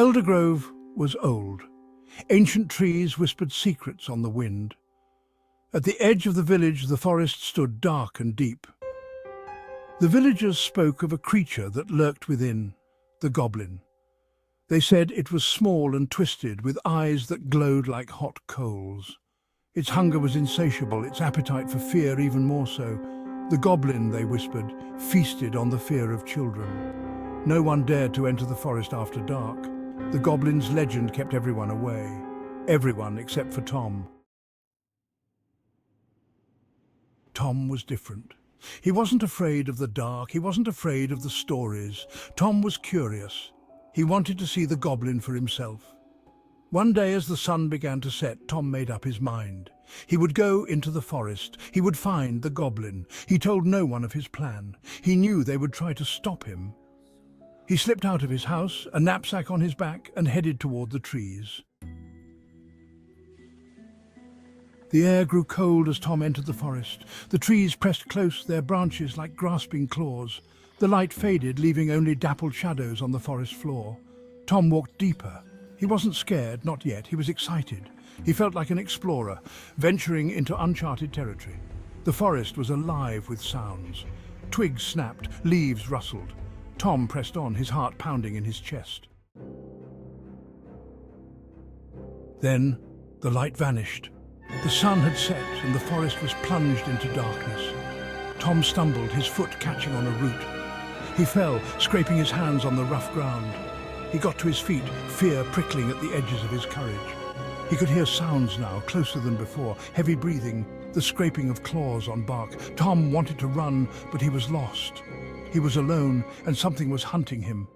Eldergrove was old. Ancient trees whispered secrets on the wind. At the edge of the village, the forest stood dark and deep. The villagers spoke of a creature that lurked within, the Goblin. They said it was small and twisted, with eyes that glowed like hot coals. Its hunger was insatiable, its appetite for fear even more so. The Goblin, they whispered, feasted on the fear of children. No one dared to enter the forest after dark. The Goblin's legend kept everyone away. Everyone except for Tom. Tom was different. He wasn't afraid of the dark, he wasn't afraid of the stories. Tom was curious. He wanted to see the Goblin for himself. One day as the sun began to set, Tom made up his mind. He would go into the forest. He would find the Goblin. He told no one of his plan. He knew they would try to stop him. He slipped out of his house, a knapsack on his back, and headed toward the trees. The air grew cold as Tom entered the forest. The trees pressed close, their branches like grasping claws. The light faded, leaving only dappled shadows on the forest floor. Tom walked deeper. He wasn't scared, not yet. He was excited. He felt like an explorer, venturing into uncharted territory. The forest was alive with sounds. Twigs snapped, leaves rustled. Tom pressed on, his heart pounding in his chest. Then the light vanished. The sun had set and the forest was plunged into darkness. Tom stumbled, his foot catching on a root. He fell, scraping his hands on the rough ground. He got to his feet, fear prickling at the edges of his courage. He could hear sounds now, closer than before, heavy breathing, the scraping of claws on bark. Tom wanted to run, but he was lost. He was alone, and something was hunting him.